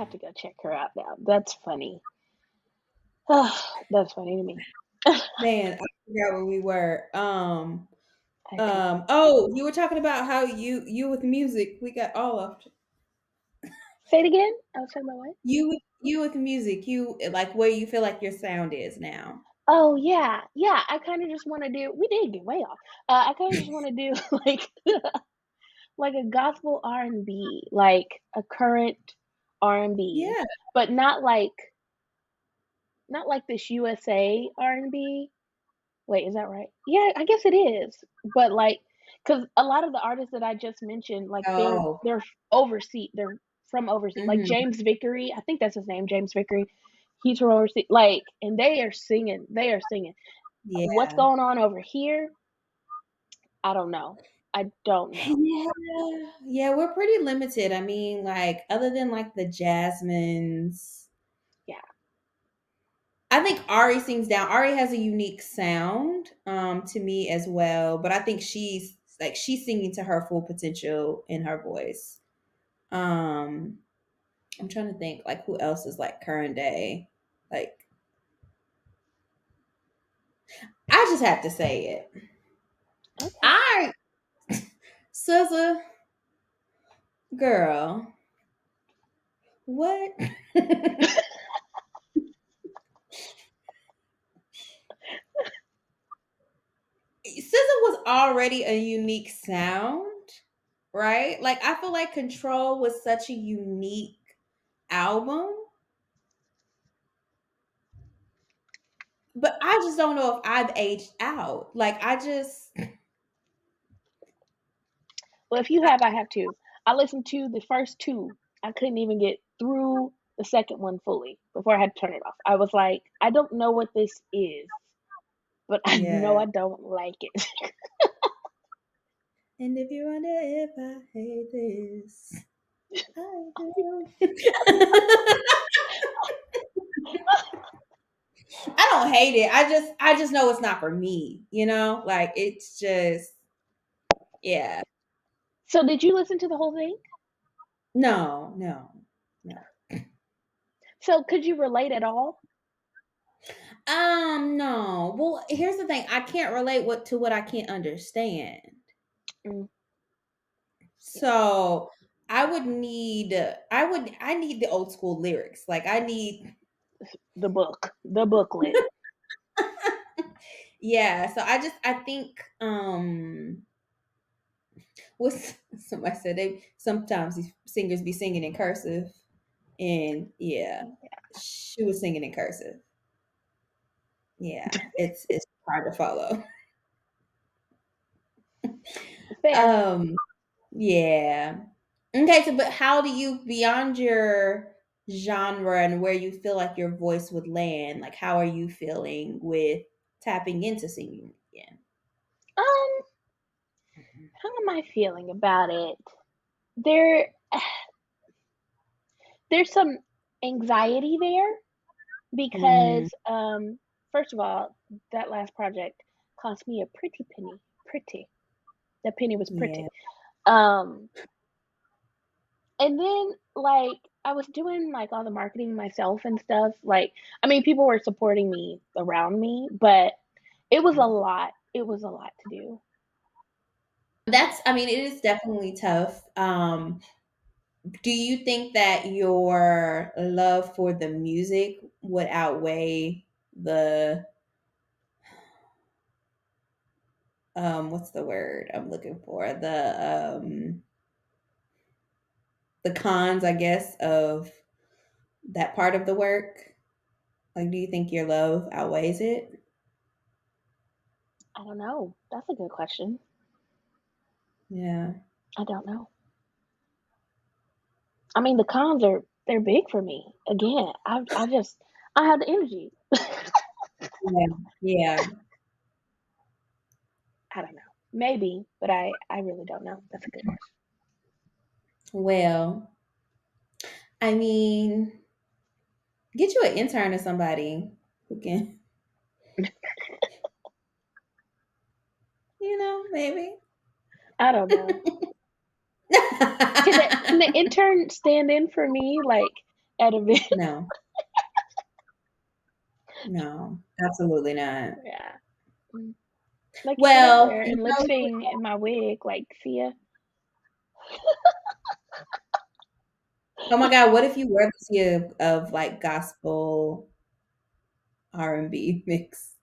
have to go check her out now. That's funny. That's funny to me. Man, I forgot where we were. I do. Oh, you were talking about how you with music. We got all of Say it again. I was talking about what? you with music. You like where you feel like your sound is now. Oh yeah, yeah. I kind of just want to do. We did get way off. I kind of just want to do like like a gospel R&B, like a current R&B, Yeah. but not like this USA R&B. Wait, is that right? Yeah, I guess it is. But like, because a lot of the artists that I just mentioned, like Oh. they're overseas. They're from overseas. Like Mhm. James Vickery, I think that's his name, James Vickery. He's from overseas. Like, and they are singing. They are singing. What's Yeah. going on over here? I don't know. I don't know. Yeah. Yeah, we're pretty limited. I mean, like other than like the Jasmines, Yeah. I think Ari sings down. Ari has a unique sound to me as well, but I think she's singing to her full potential in her voice. Um I'm trying to think like who else is like current day. Like I just have to say it. Okay. I SZA girl, what? SZA was already a unique sound, right? Like I feel like Control was such a unique album, but I just don't know if I've aged out. Like I just Well, if you have, I have two. I listened to the first two. I couldn't even get through the second one fully before I had to turn it off. I was like, I don't know what this is, but I know yeah. I don't like it. And if you wonder if I hate this, I do. I don't hate it. I just know it's not for me, you know? Like it's just yeah. So, did you listen to the whole thing? No, no, no. So, could you relate at all? No. Well, here's the thing. I can't relate what I can't understand. Mm, yeah, So I need the old school lyrics. Like I need the booklet. yeah. So I think what somebody said they sometimes these singers be singing in cursive, and yeah, she was singing in cursive. Yeah, it's hard to follow. Fair. Um, yeah. Okay, so but how do you beyond your genre and where you feel like your voice would land, like how are you feeling with tapping into singing again? Um, how am I feeling about it? There, there's some anxiety there Mm, because, first of all, that last project cost me a pretty penny. Pretty. That penny was yeah. pretty. Um, and then like I was doing like all the marketing myself and stuff. Like, I mean, people were supporting me around me, but it was a lot. It was a lot to do. That's I mean, it is definitely tough. Do you think that your love for the music would outweigh the what's the word I'm looking for? The cons, I guess, of that part of the work? Like, do you think your love outweighs it? I don't know. That's a good question. Yeah. I don't know. I mean, the cons are they're big for me. Again, I just I have the energy. Yeah. Yeah. I don't know. Maybe, but I really don't know. That's a good question. Well, I mean, get you an intern or somebody who can, maybe. I don't know. Can the intern stand in for me? Like, at a video. No, no, absolutely not. Yeah. Mm. Like sit up Well, there you and lip know, sing in my wig, like Sia. oh my God, what if you were the Sia of like gospel R&B mix?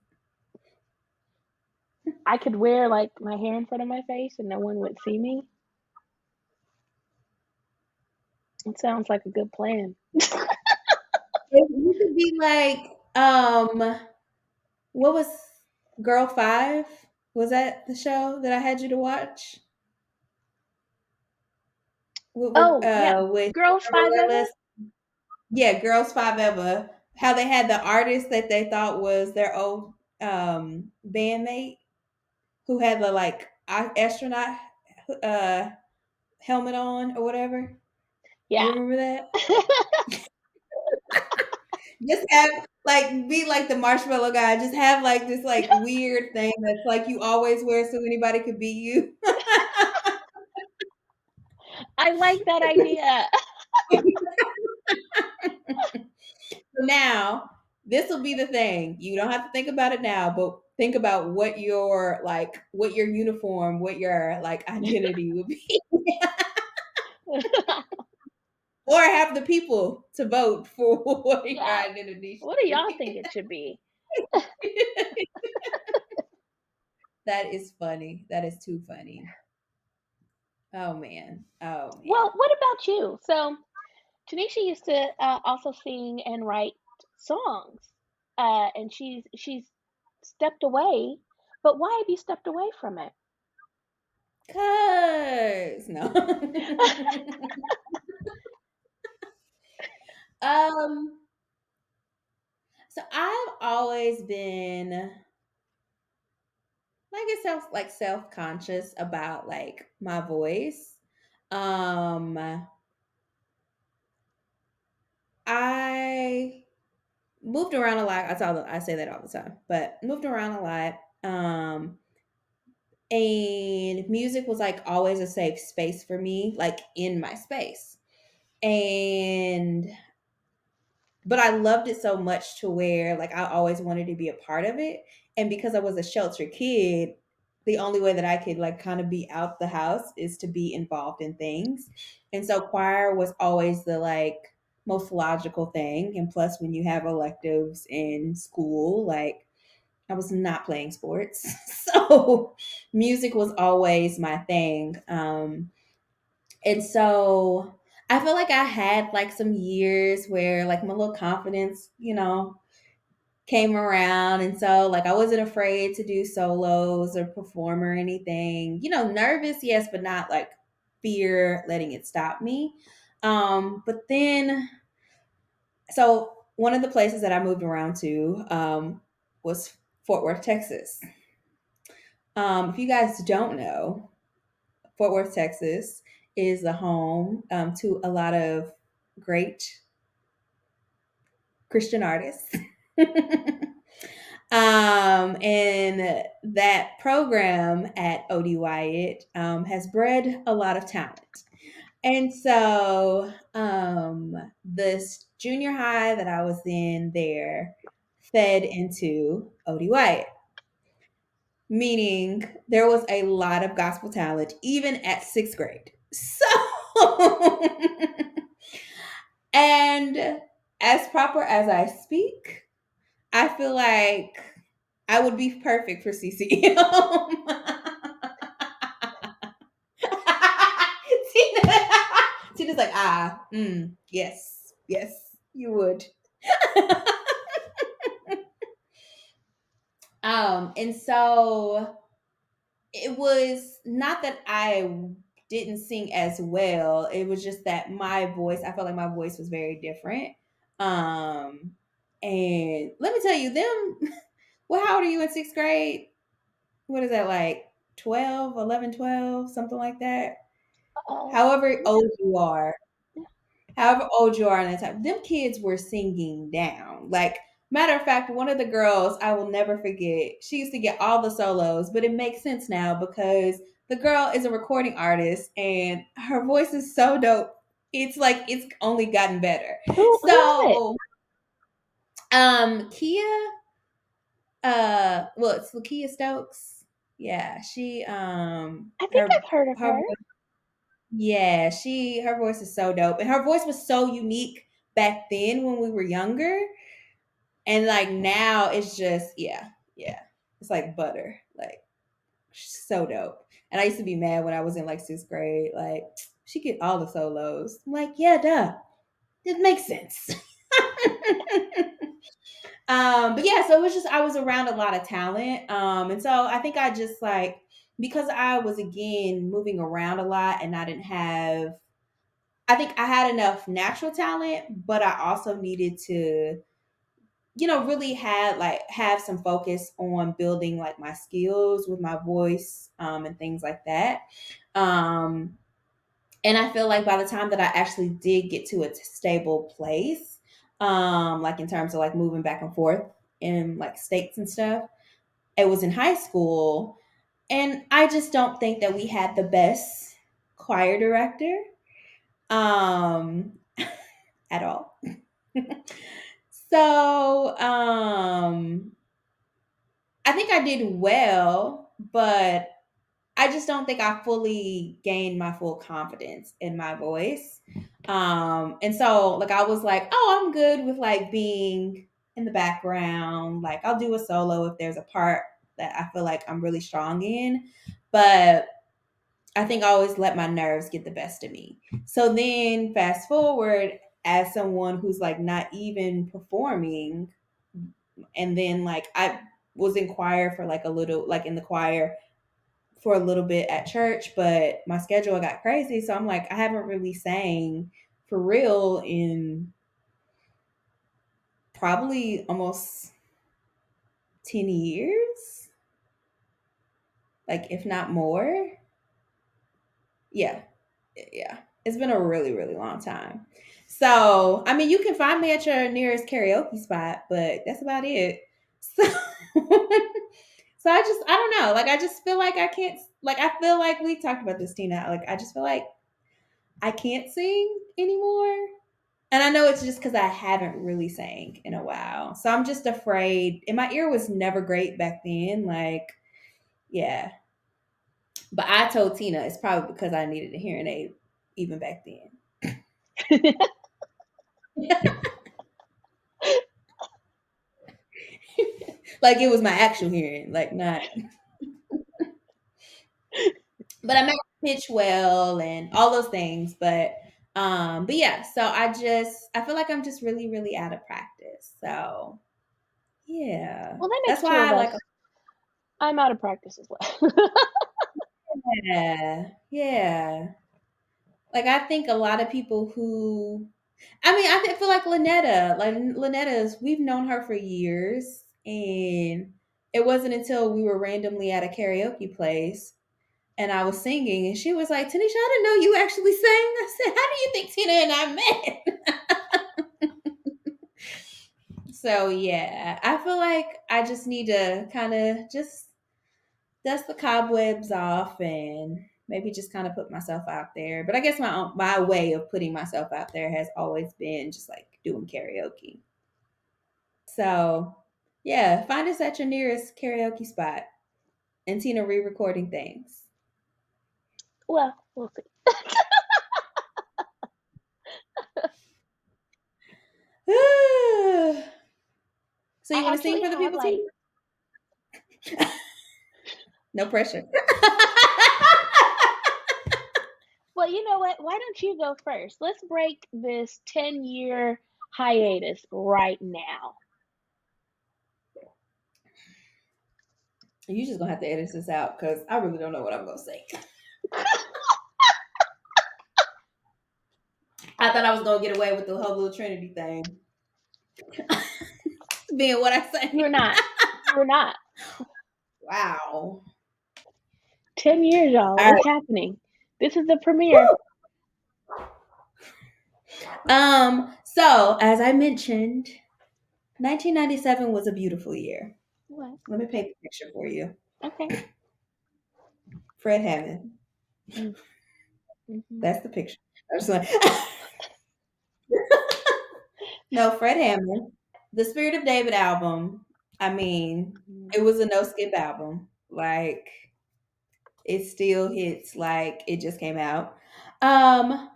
I could wear like my hair in front of my face and no one would see me. It sounds like a good plan. You could be like, what was Girl Five? Was that the show that I had you to watch? Oh, yeah. With Girls Five Ever? yeah, Girls Five Ever. How they had the artist that they thought was their old bandmate who had the like astronaut uh helmet on or whatever. You Yeah. remember that? Just have like be like the marshmallow guy. Just have like this like weird thing that's like you always wear so anybody could be you. I like that idea. Now, this will be the thing. You don't have to think about it now, but think about what your like what your uniform, what your like identity would be. Or have the people to vote for what your Yeah. identity What should do y'all think be. it should be? That is funny. That is too funny. Oh man. Oh Well, man. what about you? So, Tanisha used to also sing and write songs, and she's stepped away. But why have you stepped away from it? Cause no. um so I've always been like self-conscious about like my voice. Um I moved around a lot. I say that all the time, but moved around a lot. And music was like always a safe space for me, like in my space. And but I loved it so much to where like I always wanted to be a part of it. And because I was a sheltered kid, the only way that I could like kind of be out the house is to be involved in things. And so choir was always the like most logical thing. And plus when you have electives in school, like I was not playing sports. So music was always my thing. And so I feel like I had like some years where like my little confidence, came around. And so like I wasn't afraid to do solos or perform or anything. Nervous, yes, but not like fear letting it stop me. But then so one of the places that I moved around to was Fort Worth, Texas. If you guys don't know, Fort Worth, Texas is the home to a lot of great Christian artists. And that program at OD Wyatt has bred a lot of talent. And so this junior high that I was in there fed into OD Wyatt, meaning there was a lot of gospel talent even at sixth grade. So, and as proper as I speak, I feel like I would be perfect for CCM. Tina's like, yes, yes, you would. And so it was not that I didn't sing as well. It was just that my voice, I felt like my voice was very different. Um, and let me tell you, them, well, how old are you in sixth grade? What is that like 12, 11, 12, something like that? However Yeah, old you are, yeah. however old you are in that time, them kids were singing down. Like, matter of fact, one of the girls I will never forget, she used to get all the solos, but it makes sense now because the girl is a recording artist and her voice is so dope. It's like it's only gotten better. Who is it? So, Kia, well, it's Lakia Stokes. Yeah, she, I think I've heard of her her. voice, yeah, her voice is so dope, and her voice was so unique back then when we were younger, and like now it's just yeah, it's like butter, like so dope. And I used to be mad when I was in like sixth grade, like she get all the solos. I'm like, yeah, duh, it makes sense. But yeah, so it was just I was around a lot of talent. And so I think I just like because I was again moving around a lot and I didn't have I think I had enough natural talent, but I also needed to, really have some focus on building like my skills with my voice, and things like that. Um, and I feel like by the time that I actually did get to a stable place, like in terms of like moving back and forth in like states and stuff, it was in high school. And I just don't think that we had the best choir director, um, at all. So, I think I did well, but I just don't think I fully gained my full confidence in my voice. And so like I was like, oh, I'm good with like being in the background. Like I'll do a solo if there's a part that I feel like I'm really strong in. But I think I always let my nerves get the best of me. So then fast forward as someone who's like not even performing, and then like I was in choir for like a little like in the choir for a little bit at church, but my schedule got crazy. So I'm like, I haven't really sang for real in probably almost 10 years, like if not more. Yeah. Yeah. It's been a really, really long time. So, I mean, you can find me at your nearest karaoke spot, but that's about it. So, so I don't know. Like, I just feel like I can't, like, I feel like we talked about this, Tina. Like, I just feel like I can't sing anymore. And I know it's just because I haven't really sang in a while. So I'm just afraid. And my ear was never great back then. Like, yeah. But I told Tina it's probably because I needed a hearing aid even back then. Like it was my actual hearing, like not. But I make pitch well and all those things. But yeah, so I feel like I'm just really, really out of practice. So yeah. Well, that That's makes two why of I like. us. I'm out of practice as well. Yeah. Yeah. Like I think a lot of people who I mean, feel like Lynetta's we've known her for years, and it wasn't until we were randomly at a karaoke place and I was singing and she was like, Tanisha, I didn't know you actually sang. I said, how do you think Tina and I met? So yeah, I feel like I just need to kind of just dust the cobwebs off and maybe just kind of put myself out there. But I guess my way of putting myself out there has always been just like doing karaoke. So yeah, find us at your nearest karaoke spot and Tina re-recording things. Well, we'll see. So you I want to sing actually for the have people, like, Tina? No pressure. well, you know what? Why don't you go first? Let's break this 10-year hiatus right now. You just gonna have to edit this out because I really don't know what I'm gonna say. I thought I was gonna get away with the whole little Trinity thing, being what I You're say. not. You're not. Wow. 10 years, y'all. All It's right. happening. This is the premiere. Woo! So as I mentioned, 1997 was a beautiful year. What? Let me paint the picture for you. Okay. Fred Hammond. Mm-hmm. That's the picture. I was like, No, Fred Hammond. The Spirit of David album, I mean, Mhm. it was a no skip album. Like it still hits like it just came out. Um,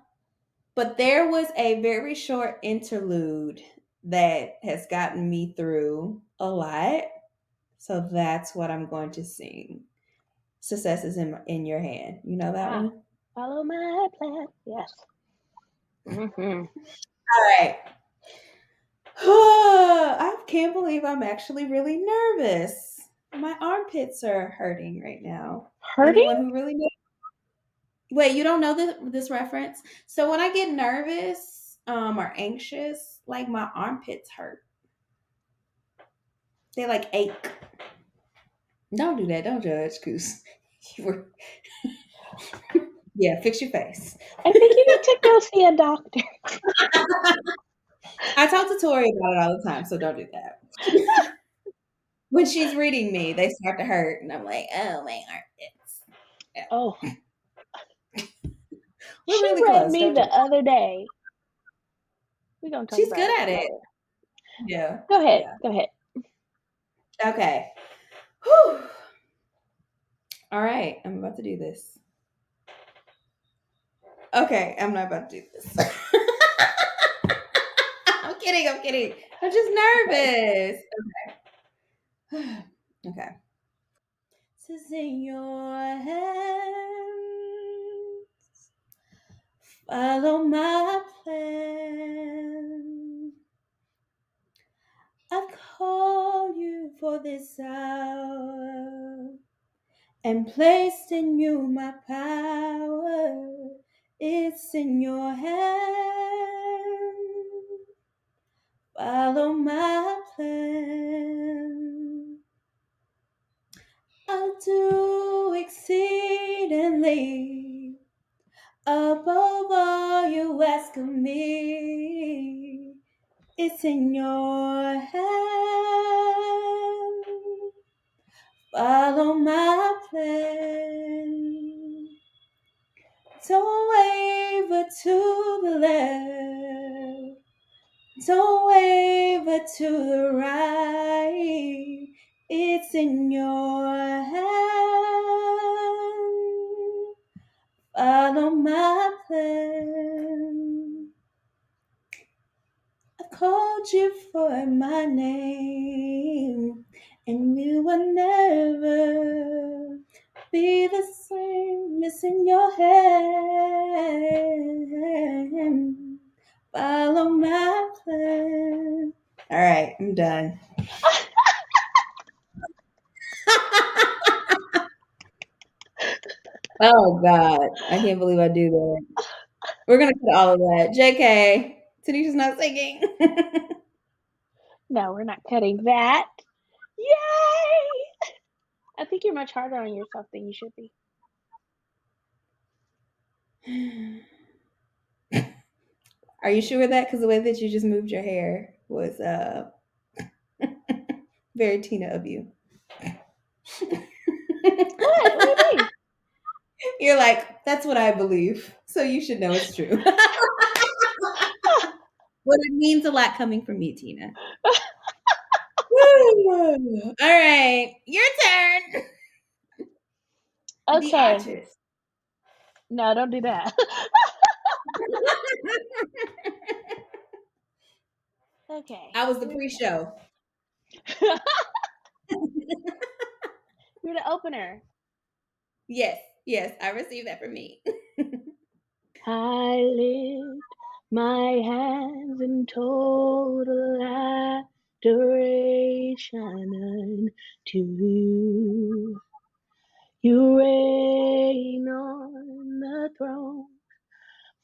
but there was a very short interlude that has gotten me through a lot. So that's what I'm going to sing. Success is in your hand. You know that Ah, one? follow my plan. Yes. Hmm. All right. I can't believe I'm actually really nervous. My armpits are hurting right now. Hurting? Anyone who really knows? Wait, you don't know this reference? So when I get nervous or anxious, like my armpits hurt. They like ache. Don't do that. Don't judge, cause you were. Yeah, fix your face. I think you need to go see a doctor. I talk to Tori about it all the time, so don't do that. When she's reading me, they start to hurt, and I'm like, oh my armpits. Yeah, Oh, we're she really read close. me Don't the judge. other day. We're gonna talk She's about good it at it. later. Yeah, Go ahead. yeah. Go ahead. Okay. Whew. All right, I'm about to do this. Okay, I'm not about to do this. I'm kidding. I'm kidding. I'm just Okay. nervous. Okay. This is in your hands. Follow my plan. I call you for this hour and placed in you my power. It's in your hand. Follow my plan. I'll do exceedingly above all you ask of me. It's in your hand. Follow my plan. Don't waver to the left. Don't waver to the right. It's in your hand. Follow my plan. I called you for my name, and you will never be the same. It's in your hand. Follow my plan. All right, I'm done. Oh God, I can't believe I do that. We're gonna cut all of that. JK, Tanisha's not singing. No, we're not cutting that. Yay! I think you're much harder on yourself than you should be. Are you sure of that? Because the way that you just moved your hair was very Tina of you. What? What do you mean? You're like, that's what I believe. So you should know it's true. Well, it means a lot coming from me, Tina. Woo! All right, your turn. The Okay. artist. No, don't do that. Okay. I was the pre-show. You're the opener. Yes, yes, I received that from me. I lift my hands in total adoration to you. You reign on the throne,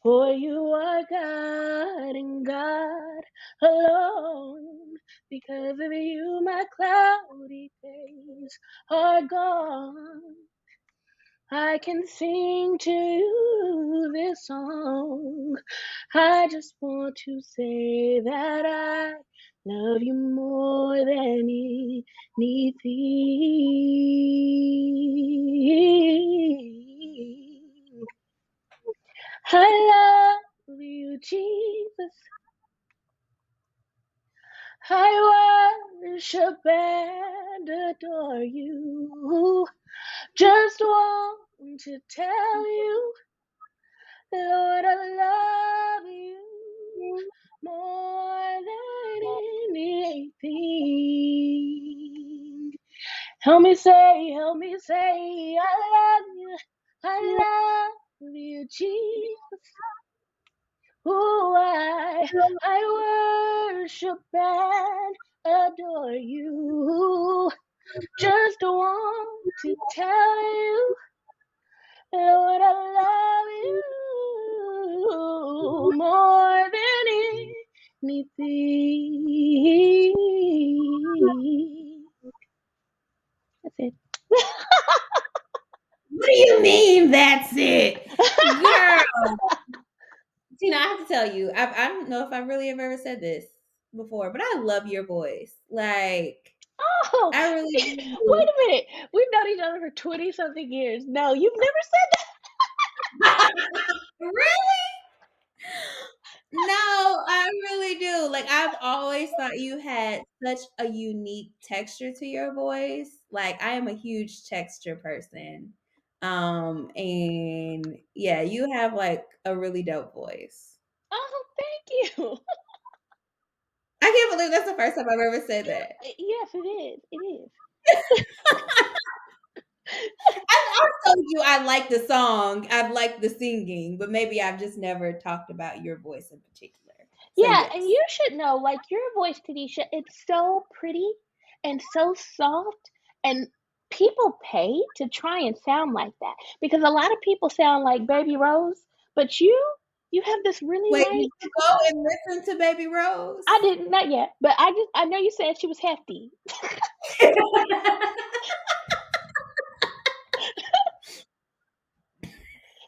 for you are God and God alone. Because of you, my cloudy days are gone. I can sing to you this song. I just want to say that I love you more than anything. I love you, Jesus. I worship and adore you. Just want to tell you, Lord, I love you more than anything. Help me say, I love you, Jesus. Who I worship and adore you. Just want to tell you, Lord, I love you more than anything. That's it. What do you mean that's it? Girl, Tina, I have to tell you, I don't know if I really have ever said this before, but I love your voice. Like, Oh, I really wait do. a minute. We've known each other for 20 something years. No, you've never said Really? No, I really do. Like, I've always thought you had such a unique texture to your voice. Like, I am a huge texture person. And yeah, you have like a really dope voice. Oh, thank you. I can't believe that's the first time I've ever said that. Yes, it is. It is. I've told you I like the song, I've liked the singing, but maybe I've just never talked about your voice in particular. So Yeah, and yes. you should know, like your voice, Tanisha, it's so pretty and so soft, and people pay to try and sound like that because a lot of people sound like Baby Rose, but you have this really Wait, did nice. you go and listen to Baby I Rose? didn't, not yet, but I know you said she was hefty.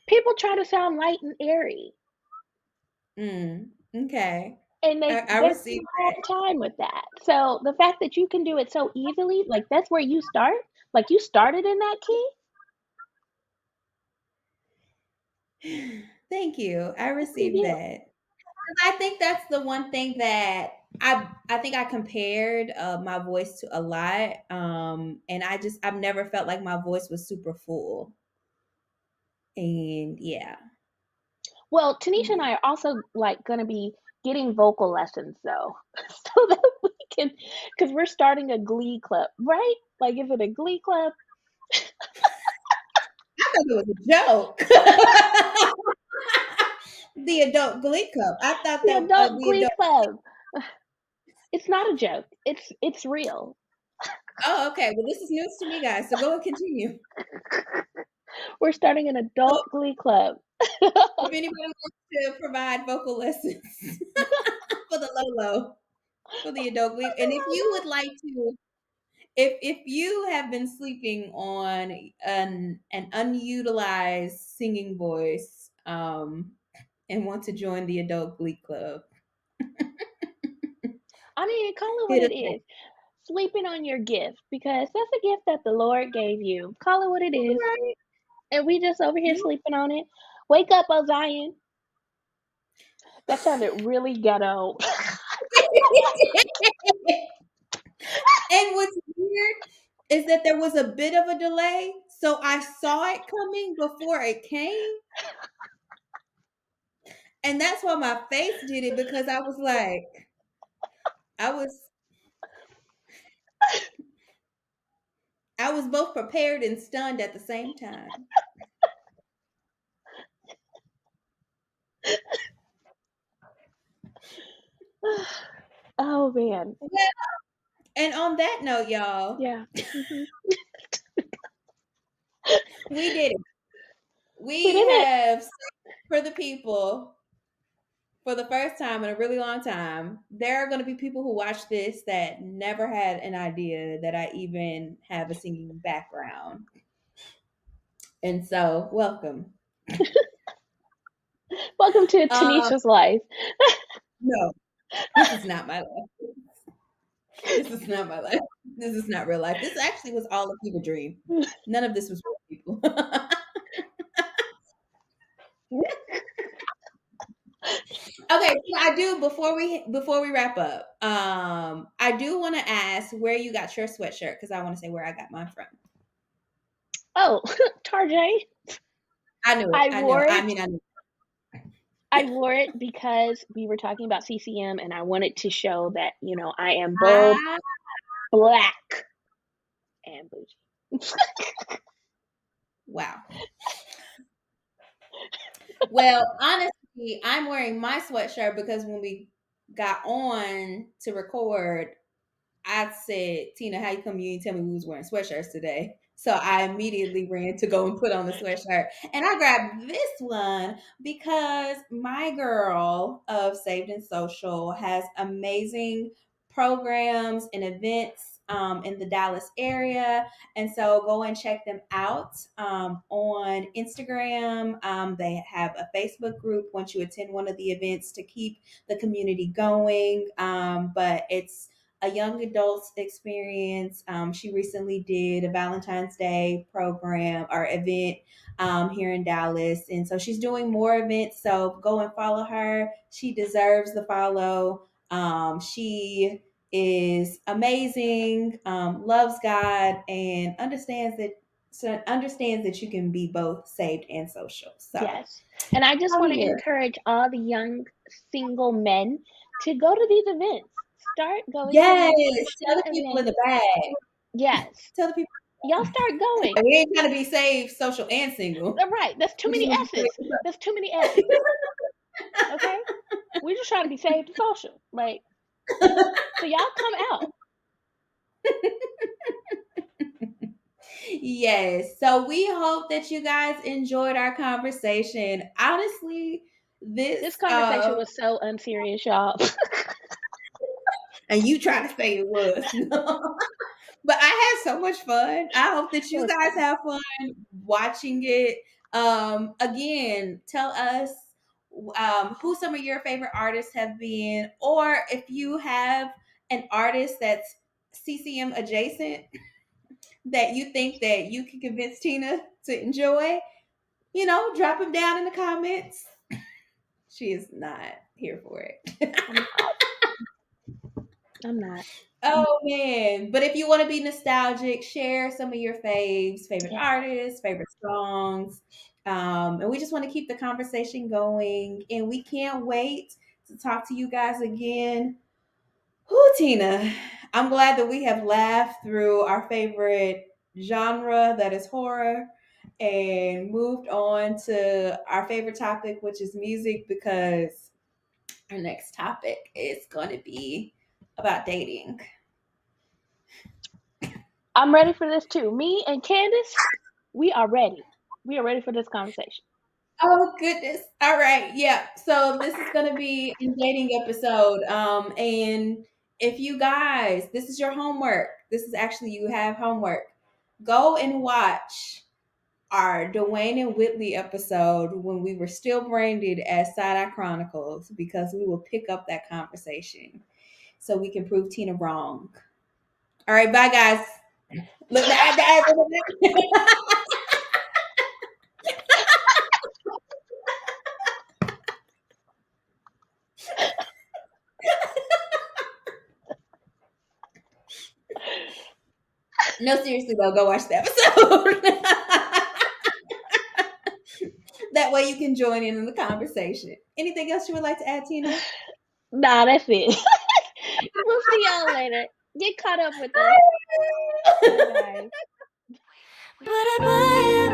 People try to sound light and airy, Okay. and I they have received a hard time with that. So the fact that you can do it so easily, like that's where you start. Like you started in that key. that. Thank you. I Big received deal. that. 'Cause I think that's the one thing that I think I compared my voice to a lot. And I've never felt like my voice was super full. And yeah. Well, Tanisha and Yeah. I are also like going to be getting vocal lessons though, so that we can, because we're starting a glee club, right? Like, is it a glee club? I thought it was a joke. The adult glee club. I thought The that adult the glee adult. club. It's not a joke. It's real. Oh, okay. Well, this is news to me, guys. So go and continue. We're starting an So adult glee club. if anybody wants to provide vocal lessons for the Lolo, for the adult glee, and if you would like to, if you have been sleeping on an unutilized singing voice, and want to join the adult glee club, I mean, call it what hit us it up. is. Sleeping on your gift because that's a gift that the Lord gave you. Call it what it is. Right. And we just over here sleeping on it. Wake up, O Zion. That sounded really ghetto. And what's weird is that there was a bit of a delay, so I saw it coming before it came, and that's why my face did it because I was like, I was I was both prepared and stunned at the same time. Oh man. Well, and on that note, y'all, Yeah. Hmm. we did it. We We did it. have sang for the people for the first time in a really long time. There are going to be people who watch this that never had an idea that I even have a singing background. And so, welcome. Welcome to Um, Tanisha's life. no, this is not my life. This is not my life. This is not real life. This actually was all a fever dream. None of this was real people. Okay, so I do before we wrap up. I do want to ask where you got your sweatshirt because I want to say where I got mine from. Oh, Tarjay. I knew it. I I know. wore I it. mean, I knew. I wore it because we were talking about CCM, and I wanted to show that I am bold, Ah, black, and bougie. wow. Well, honestly, I'm wearing my sweatshirt because when we got on to record, I said, Tina, how you come you didn't tell me we was wearing sweatshirts today? So I immediately ran to go and put on the sweatshirt. And I grabbed this one because my girl of Saved and Social has amazing programs and events in the Dallas area. And so go and check them out on Instagram. They have a Facebook group once you attend one of the events to keep the community going. But it's a young adults experience. She recently did a Valentine's Day program or event here in Dallas. And so she's doing more events. So go and follow her. She deserves the follow. She is amazing, loves God, and understands that you can be both saved and social. So, Yes. And I just oh want to yeah. encourage all the young single men to go to these events. Start going to Yes, these tell Christian the people in the events. bag. Yes. Tell the people. Y'all start going. And we ain't trying to be saved, social, and single. Right. That's too We just many want to be S's. That's too many S's. Okay? We're just trying to be saved and social. Like, so y'all come out. Yes. So we hope that you guys enjoyed our conversation. Honestly, This this conversation was so unserious, y'all. and you try to say it was. But I had so much fun. I hope that It you was guys fun. have fun watching it. Again, tell us who some of your favorite artists have been, or if you have an artist that's CCM adjacent that you think that you can convince Tina to enjoy, drop them down in the comments. She is not here for it. I'm not. I'm not. Oh man. But if you want to be nostalgic, share some of your favorite Yes. artists, favorite songs. And we just want to keep the conversation going. And we can't wait to talk to you guys again. Whoo, Tina. I'm glad that we have laughed through our favorite genre, that is horror, and moved on to our favorite topic, which is music, because our next topic is going to be about dating. I'm ready for this too. Me and Candace, we are ready. We are ready for this conversation. Oh goodness. All right. Yeah. So this is gonna be a dating episode. And if you guys, this is your homework. This is actually you have homework. Go and watch our Dwayne and Whitley episode when we were still branded as Side Eye Chronicles because we will pick up that conversation so we can prove Tina wrong. All right, bye guys. Look, no, seriously though, go watch the episode. That way you can join in the conversation. Anything else you would like to add, Tina? Nah, that's it. We'll see y'all later. Get caught up with us. Bye, guys.